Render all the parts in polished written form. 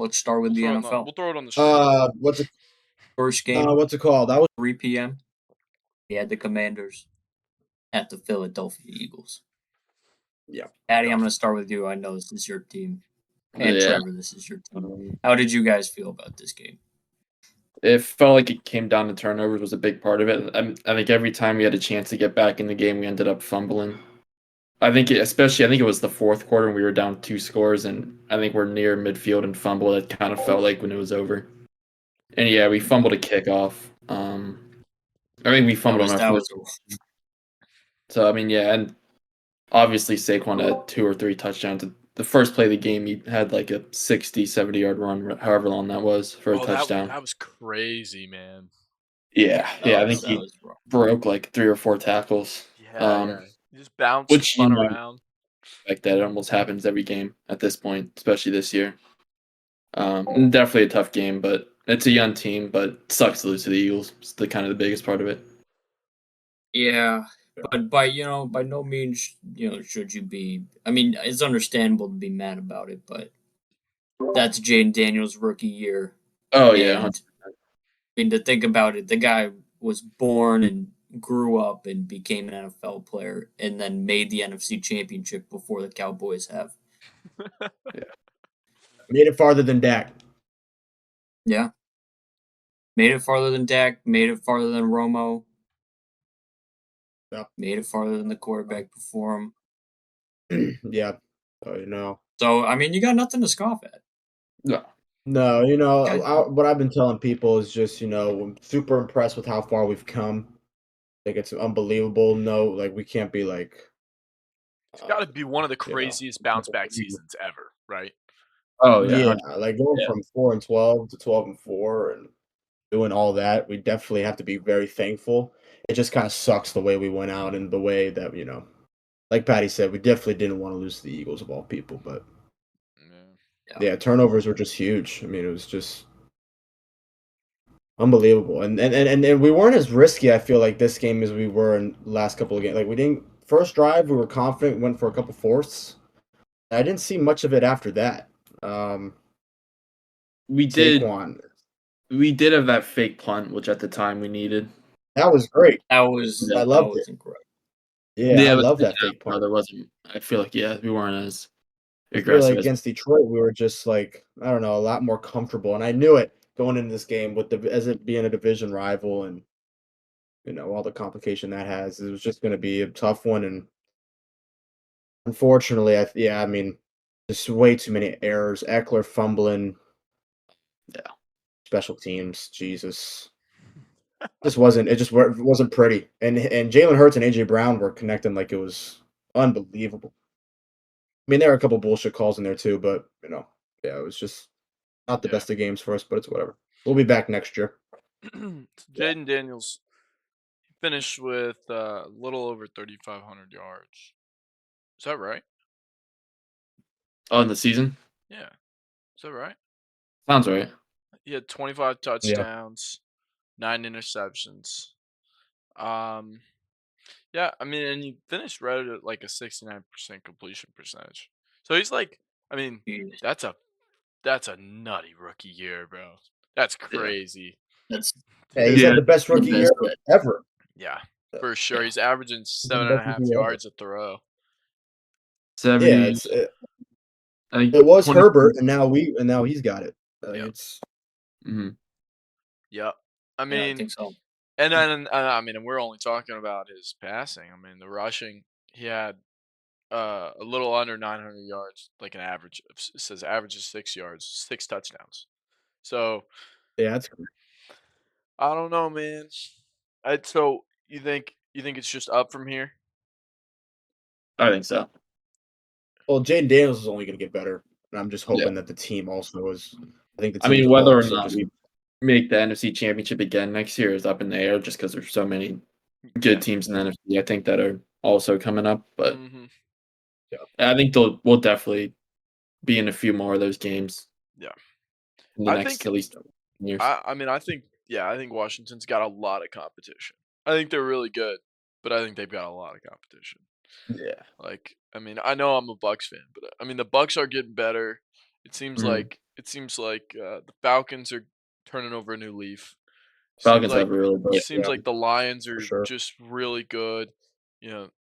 Let's start with the NFL. We'll throw it on the stream. First game, What's it called? That was 3 p.m. We had the Commanders at the Philadelphia Eagles. Yeah. Patty, I'm going to start with you. I know this is your team. And Yeah. Trevor, this is your team. How did you guys feel about this game? It felt like it came down to turnovers was a big part of it. I think every time we had a chance to get back in the game, we ended up fumbling. I think it was the fourth quarter and we were down 2 scores, and I think we're near midfield and fumble. It kind of felt like when it was over. And yeah, we fumbled a kickoff. I think we fumbled on our first. So I mean, yeah, and obviously Saquon had 2 or 3 touchdowns. The first play of the game, he had like a 60, 70-yard run, however long that was, for a touchdown. That was crazy, man. Yeah. I think he broke like 3 or 4 tackles. Yeah. He just bounced, spun around. Like that, it almost happens every game at this point, especially this year. Definitely a tough game, but it's a young team, but it sucks to lose to the Eagles. It's the kind of the biggest part of it. Yeah, but by no means, should you be. I mean, it's understandable to be mad about it, but that's Jaden Daniels' rookie year. Oh, yeah. I mean, to think about it, the guy was born and grew up and became an NFL player and then made the NFC Championship before the Cowboys have. Yeah. Made it farther than Dak. Yeah. Made it farther than Dak, made it farther than Romo. Yeah. Made it farther than the quarterback before him. Yeah. So, So, I mean, you got nothing to scoff at. No, what I've been telling people is just, I'm super impressed with how far we've come. Like, it's unbelievable. No, like, we can't be like... It's got to be one of the craziest bounce-back seasons ever, right? Oh, yeah. Yeah, like going from 4-12 to 12-4 and doing all that, we definitely have to be very thankful. It just kind of sucks the way we went out and the way that, like Patty said, we definitely didn't want to lose to the Eagles of all people, but yeah, turnovers were just huge. I mean, it was just unbelievable. And we weren't as risky, I feel like, this game as we were in the last couple of games. Like, we didn't first drive, we were confident, went for a couple fourths. I didn't see much of it after that. We did have that fake punt, which at the time we needed. That was great. I loved it. Incredible. Yeah, I love that fake punt. There wasn't. I feel like we weren't as aggressive. I feel like against Detroit, we were just like, I don't know, a lot more comfortable, and I knew it going into this game as it being a division rival, and all the complication that has. It was just going to be a tough one, and unfortunately, I mean, just way too many errors. Eckler fumbling. Yeah. Special teams, Jesus. It wasn't pretty. And Jalen Hurts and AJ Brown were connecting like it was unbelievable. I mean, there are a couple bullshit calls in there too, but it was just not the best of games for us, but it's whatever. We'll be back next year. Jaden Daniels finished with a little over 3,500 yards. Is that right? Oh, in the season? Yeah. Is that right? Sounds right. He had 25 touchdowns, 9 interceptions. Yeah, I mean, and he finished right at like a 69% completion percentage. So he's like, I mean, that's a nutty rookie year, bro. That's crazy. That's he's had the best rookie year ever. Yeah, for sure. He's averaging 7.5 yards a throw. 70. Yeah, it was Herbert, and now he's got it. It's. Yep. I mean, I think so. And then, I mean, we're only talking about his passing. I mean, the rushing, he had a little under 900 yards, like an average. It says average is 6 yards, 6 touchdowns. So, yeah, that's cool. I don't know, man. So you think it's just up from here? I think so. Well, Jaden Daniels is only going to get better, and I'm just hoping that the team also is. I mean, whether or not we make the NFC Championship again next year is up in the air, just because there's so many good teams in the NFC. I think that are also coming up, but I think we'll definitely be in a few more of those games. Yeah, in the next at least years. I think Washington's got a lot of competition. I think they're really good, but I think they've got a lot of competition. Yeah, like, I mean, I know I'm a Bucs fan, but I mean the Bucs are getting better. It seems like it seems like the Falcons are turning over a new leaf. Falcons have a really It good. seems like the Lions are sure. just really good.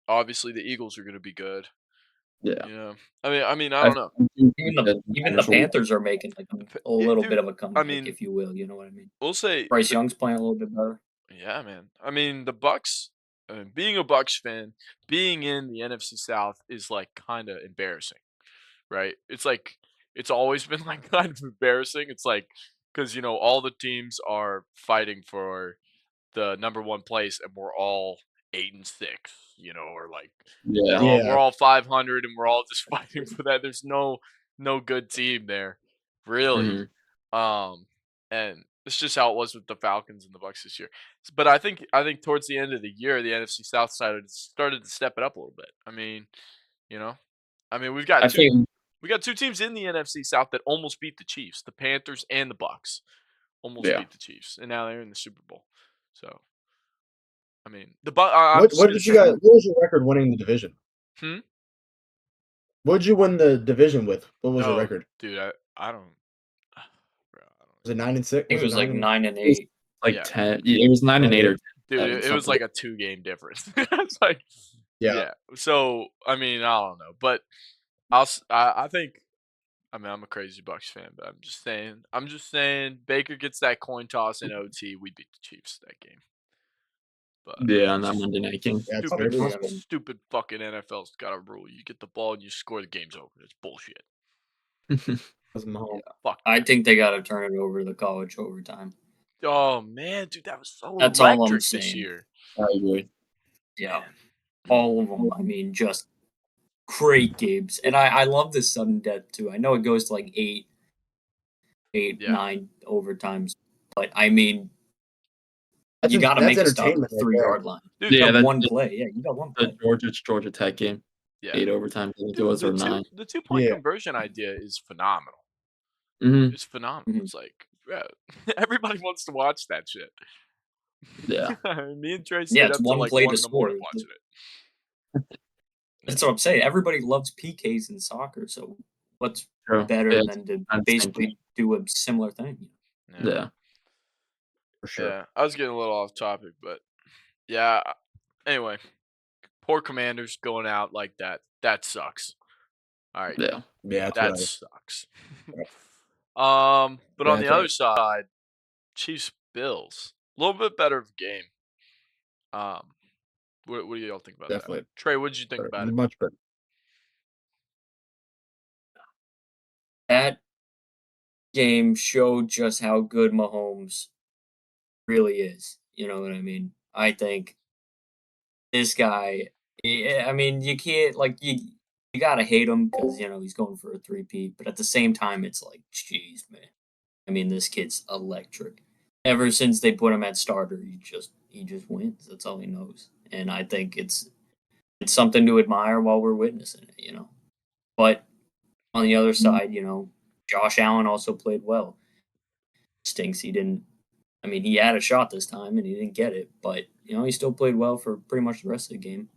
Obviously the Eagles are going to be good. Yeah. I mean, I don't know. Even the Panthers are making like a little bit of a comeback, mean, if you will. You know what I mean? We'll say Bryce Young's playing a little bit better. Yeah, man. I mean, the Bucks. Being a Bucks fan, being in the NFC South is like kind of embarrassing, right? It's like it's always been like kind of embarrassing. It's like because all the teams are fighting for the number 1 place, and we're all 8-6, or like we're all 500, and we're all just fighting for that. There's no good team there, really. And it's just how it was with the Falcons and the Bucks this year. But I think towards the end of the year, the NFC South side started to step it up a little bit. I mean, we've got two teams in the NFC South that almost beat the Chiefs, the Panthers and the Bucks, almost beat the Chiefs, and now they're in the Super Bowl. So, I mean, what was your record winning the division? What did you win the division with? What was your record? Dude, I don't. Was it 9-6? It was like 9-8. Like 10. It was 9 and 8 or 10. Dude, it was like a 2-game difference. It's like So I mean, I don't know, but I think. I mean, I'm a crazy Bucks fan, but I'm just saying, Baker gets that coin toss in OT. We beat the Chiefs that game. But on that Monday night game. Stupid fucking NFL's got a rule. You get the ball and you score, the game's over. It's bullshit. Fuck. I think they got to turn it over to the college overtime. Oh man, dude, that was so That's electric all I'm this saying. year. I agree. Yeah, all of them. I mean, just great games, and I love this sudden death too. I know it goes to like 8, 9 overtimes, but I mean, you got to make a stop at the 3-yard line. Dude, you got one play. Yeah, you got one play. The Georgia Tech game. 8 overtimes. I think it was, or 9. The 2-point conversion idea is phenomenal. It's phenomenal. It's like, everybody wants to watch that shit. Yeah. Me and Trey stayed up till like 1 in the morning watching it. That's what I'm saying. Everybody loves PKs in soccer, so what's better than to basically do a similar thing? Yeah. For sure. Yeah, I was getting a little off topic, but yeah. Anyway, poor Commanders going out like that. That sucks. All right. Yeah. That sucks. But on the other side, Chiefs Bills, a little bit better of a game. What do y'all think about that? Trey, what did you think about it? Much better. That game showed just how good Mahomes really is. You know what I mean? I think this guy. I mean, you can't you gotta hate him because he's going for a 3-peat, but at the same time, it's like, jeez, man. I mean, this kid's electric. Ever since they put him at starter, he just wins. That's all he knows, and I think it's something to admire while we're witnessing it. But on the other side, Josh Allen also played well. Stinks he didn't. I mean, he had a shot this time and he didn't get it, but he still played well for pretty much the rest of the game.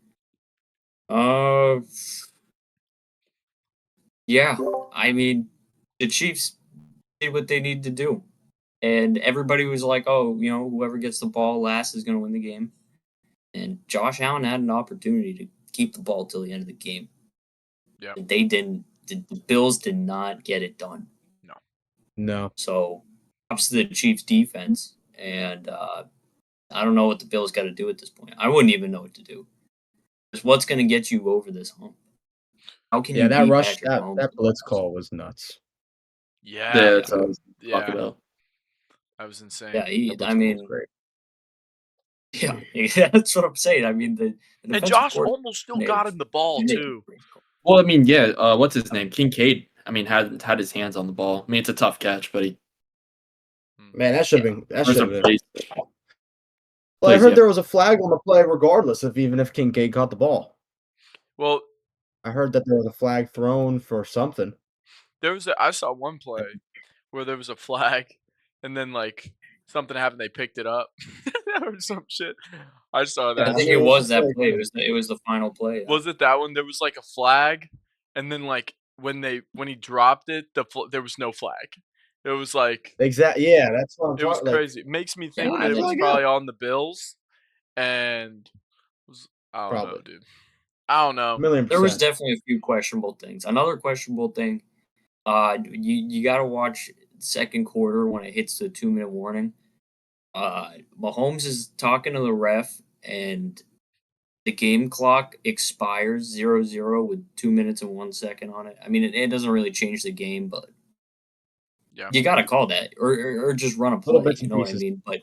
Yeah, I mean, the Chiefs did what they need to do. And everybody was like, oh, whoever gets the ball last is going to win the game. And Josh Allen had an opportunity to keep the ball till the end of the game. Yeah. And they didn't. The Bills did not get it done. No. So, props to the Chiefs defense. And I don't know what the Bills got to do at this point. I wouldn't even know what to do. Just what's going to get you over this hump? How can you that rush, that blitz call was nuts. Yeah. That's what I was talking about. That was insane. Yeah, I mean, great. Yeah, that's what I'm saying. I mean, the and Josh almost still got him the ball too. Well, I mean, what's his name? Kincaid. I mean, had his hands on the ball. I mean, it's a tough catch, but man, that should have been. Well, I heard there was a flag on the play, regardless of even if Kincaid caught the ball. Well, I heard that there was a flag thrown for something. I saw one play where there was a flag, and then something happened. They picked it up or some shit. I saw that. I think it was that play. It was the final play. Was it that one? There was a flag, and then when he dropped it, there was no flag. It was like Exactly. Yeah, that's what I'm it was talking. Like, crazy. It makes me Yeah, think I that it feel was like probably on the Bills, and I don't know, probably dude. I don't know. there was 1,000,000%. definitely a few questionable things. Another questionable thing, you got to watch second quarter when it hits the 2 minute warning. Mahomes is talking to the ref, and the game clock expires 0-0 with 2 minutes and 1 second on it. I mean, it doesn't really change the game, but Yeah. you got to call that or just run a Little play. bits You and know what I pieces. mean? But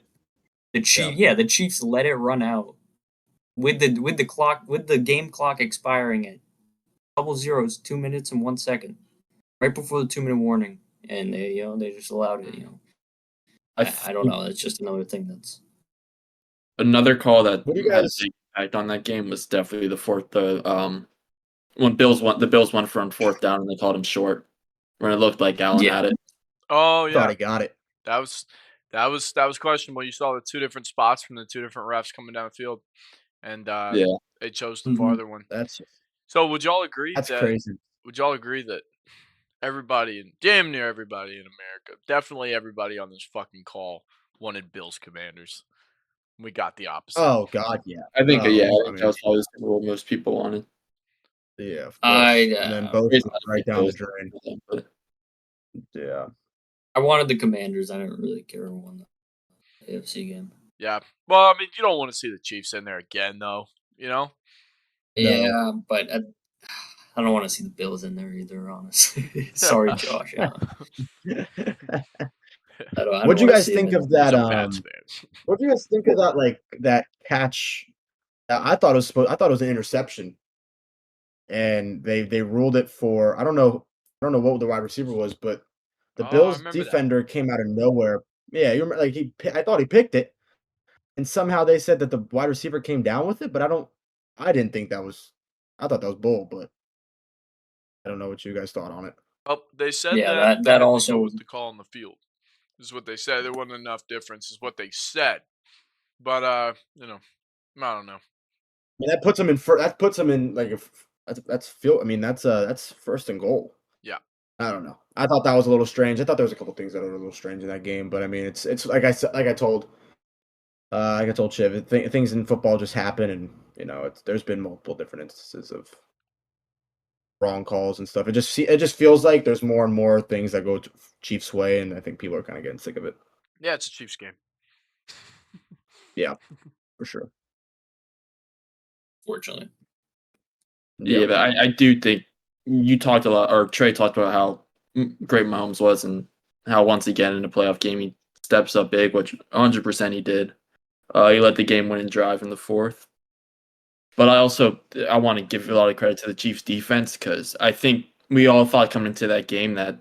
Yeah. the Chiefs let it run out with the game clock expiring at double zeros, 2 minutes and 1 second, right before the 2 minute warning, and they just allowed it. I I don't think know. It's just another thing that's another call that What do you had a guys? big impact on that game was definitely when the Bills went for on fourth down and they called him short when it looked like Allen yeah. had it. Oh Thought yeah, he got it. that was questionable. You saw the two different spots from the two different refs coming down the field, and Yeah, they chose the Mhm. farther one. That's So would y'all agree that's that? crazy. Would y'all agree that damn near everybody in America, definitely everybody on this fucking call wanted Bills Commanders? We got the opposite. Oh God, yeah. I think I I think that mean, was probably the Super Bowl most people wanted. yeah, of course. I And then uh, both It's went not right the down the Bills, drain. but Yeah. I wanted the Commanders. I didn't really care who won the AFC game. Yeah. Well, I mean, you don't want to see the Chiefs in there again, though. You know. No. Yeah, but I don't want to see the Bills in there either. Honestly, sorry, Josh. I don't What'd you want to guys see him think in of there. He's that? a Pats fan. What do you guys think of that? Like that catch? I thought it was an interception, and they ruled it for. I don't know what the wide receiver was, but the Oh, I Bills remember that. defender came out of nowhere. Yeah, you remember? Like I thought he picked it, and somehow they said that the wide receiver came down with it, but I didn't think that was. I thought that was bull, but I don't know what you guys thought on it. Oh, they said Yeah, that they that had to go also. with the call on the field. This is what they said. There wasn't enough difference, is what they said. But I don't know. I mean, that puts them in. That puts them in like that's feel. I mean, that's first and goal. Yeah. I don't know. I thought that was a little strange. I thought there was a couple things that were a little strange in that game, but I mean, it's like I said, like I told Shiv, things in football just happen, and there's been multiple different instances of wrong calls and stuff. It just feels like there's more and more things that go Chiefs' way, and I think people are kind of getting sick of it. Yeah, it's a Chiefs game. Yeah, for sure. Fortunately, yeah, Yeah, but I do think you talked a lot, or Trey talked about how great Mahomes was and how once again in a playoff game he steps up big, which 100% he did. He led the game-winning drive in the fourth. But I want to give a lot of credit to the Chiefs defense because I think we all thought coming into that game that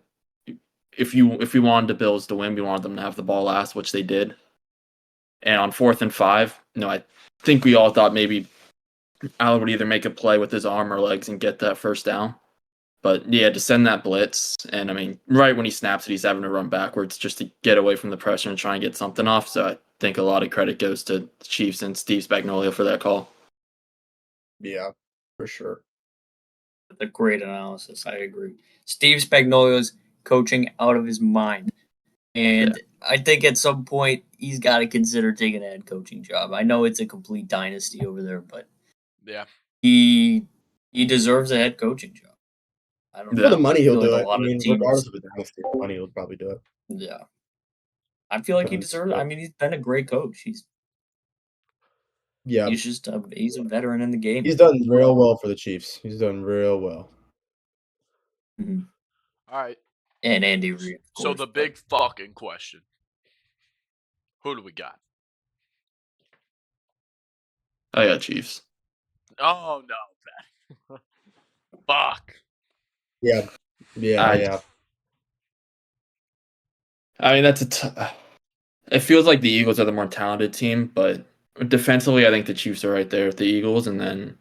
if we wanted the Bills to win, we wanted them to have the ball last, which they did. And on 4th and 5, I think we all thought maybe Allen would either make a play with his arm or legs and get that first down. But yeah, to send that blitz, and I mean, right when he snaps it, he's having to run backwards just to get away from the pressure and try and get something off. So I think a lot of credit goes to the Chiefs and Steve Spagnuolo for that call. yeah, for sure. a great analysis. I agree. Steve Spagnuolo's coaching out of his mind, and I think at some point he's got to consider taking a head coaching job. I know it's a complete dynasty over there, but Yeah. he deserves a head coaching job. I don't For the know. Yeah. money, I he'll feel like do a it. I lot of mean, teams. regardless of the dynasty, for money, he'll probably do it. Yeah, I feel like he deserves. I mean, he's been a great coach. Yeah, He's a veteran in the game. he's done as real well. well for the Chiefs. He's done real well. Mhm. All right. And Andy Reid, of So course. the but big fucking question: who do we got? I got Chiefs. Oh no, fuck. Yeah, yeah. I mean, it feels like the Eagles are the more talented team, but defensively, I think the Chiefs are right there with the Eagles. And then,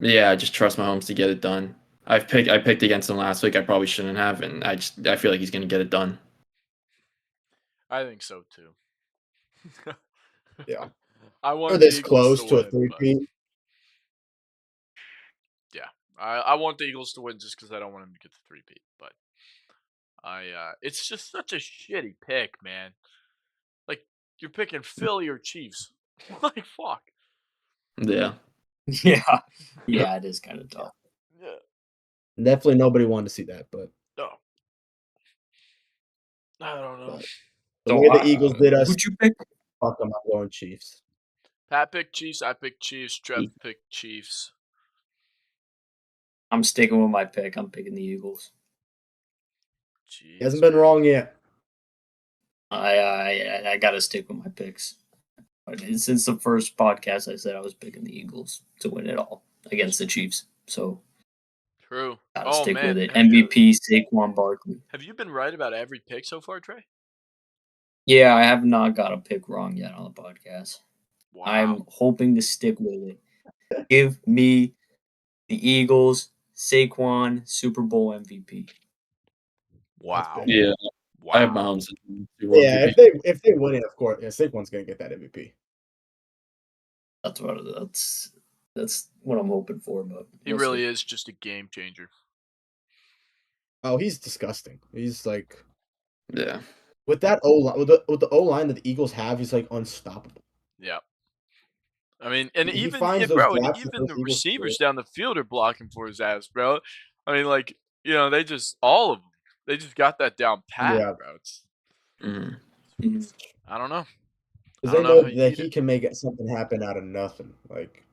yeah, I just trust Mahomes to get it done. I picked against him last week. I probably shouldn't have, and I feel like he's going to get it done. I think so too. Yeah. I We're want the this Eagles to close to a win, but three-peat. yeah, I want the Eagles to win just because I don't want them to get the 3-peat. But It's just such a shitty pick, man. Like you're picking Philly or Chiefs. Like fuck. Yeah. Yeah, yeah, it is kind of tough. Yeah. Definitely nobody wanted to see that, but No. I don't know. But the So, way the Eagles did us, who'd you pick? fuck them, I'm going Chiefs. Pat picked Chiefs. I picked Chiefs. Trev picked Chiefs. I'm sticking with my pick. I'm picking the Eagles. Jeez, He hasn't been wrong yet. I gotta stick with my picks. Since the first podcast, I said I was picking the Eagles to win it all against the Chiefs. So True. gotta Oh stick man, with it. have you, MVP Saquon Barkley. have you been right about every pick so far, Trey? Yeah, I have not got a pick wrong yet on the podcast. Wow. I'm hoping to stick with it. Give me the Eagles, Saquon, Super Bowl MVP. Wow. Yeah. Wow. I have Mahomes. Yeah, if they win it, of course, yeah, Saquon's gonna get that MVP. That's what I'm hoping for. But He really is just a game changer. Oh, he's disgusting. He's like Yeah. with that with the O line that the Eagles have, he's like unstoppable. Yeah. I mean, and He even finds those bro, and gaps that even those the Eagles receivers create. down the field are blocking for his ass, bro. I mean, like they just all of them. They just got that down pat, Yeah. bro. It's, Mhm. I don't know. Because I they don't know know how you that beat he it. can make something happen out of nothing. Like,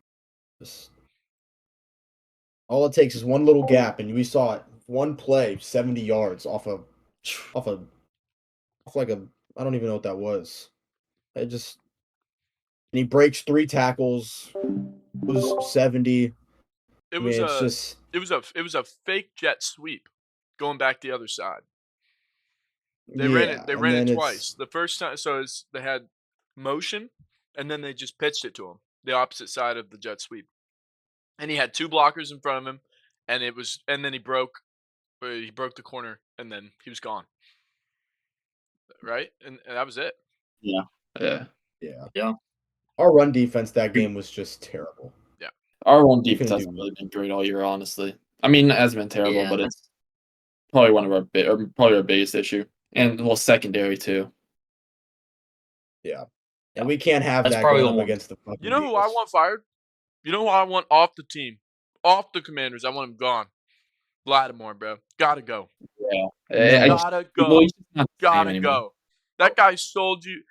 just all it takes is one little gap, and we saw it. One play, 70 yards off like a I don't even know what that was. It just and he breaks 3 tackles, was 70. It I was mean, it's a just it was a fake jet sweep going back the other side. They ran yeah, it. They and ran it then twice. The first time, so they had motion, and then they just pitched it to him, the opposite side of the jet sweep. And he had two blockers in front of him, and then he broke the corner, and then he was gone. Right, and that was it. Yeah. yeah. Yeah. Our run defense that game was just terrible. Yeah. Our own We defense couldn't hasn't do really been great all year, honestly. I mean, it hasn't been terrible, Yeah, but it's probably one of our probably our biggest issue, and well, secondary too. Yeah. And we can't have That's that probably going the up one. against the fucking You know who I Eagles. want fired? You know who I want off the team, off the Commanders? I want him gone. Lattimore, bro, gotta go. Yeah. Gotta Well, go. he's just not the same Gotta anymore. go. That guy sold you.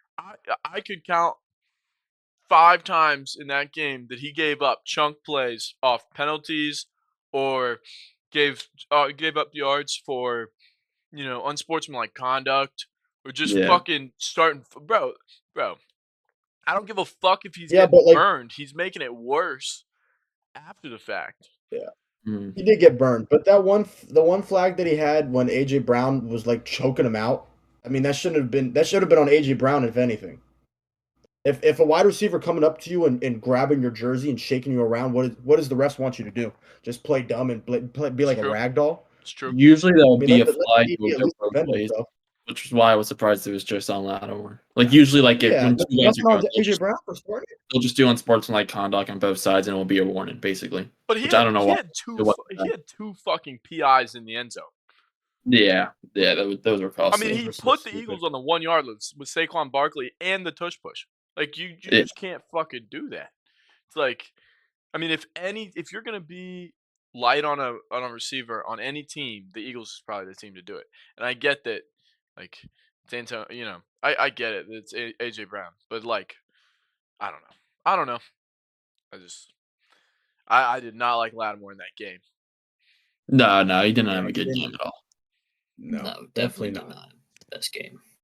I could count 5 times in that game that he gave up chunk plays off penalties or gave up yards for unsportsmanlike conduct or just Yeah. fucking starting bro. I don't give a fuck if he's Yeah, getting but like burned. He's making it worse after the fact. yeah. Mhm. He did get burned, but the one flag that he had when AJ Brown was like choking him out. I mean, that should have been on AJ Brown if anything. If a wide receiver coming up to you and grabbing your jersey and shaking you around, what does the refs want you to do? Just play dumb and be like a True. rag doll? It's true. Usually there I will mean, be a let flag the that will DB at go least both defend ways, himself. which is why I was surprised it was just on Lattimore. Like usually, like Yeah, when two guys nothing are on going, AJ Brown for starting it. they'll just do unsportsmanlike conduct on both sides, and it will be a warning, basically. But Which I don't know he why. had It wasn't he that. had two fucking PIs in the end zone. Yeah, those were I costly. mean, Those he were so put the stupid. Eagles on the 1 yard line with Saquon Barkley and the tush push. Like you Yeah. just can't fucking do that. It's like, I mean, if you're gonna be light on a receiver on any team, the Eagles is probably the team to do it. And I get that, like, it's I get it. It's AJ Brown, but like, I don't know. I did not like Lattimore in that game. No, he didn't Yeah, have a he good didn't. game at all. No, No, definitely definitely not. not the best game.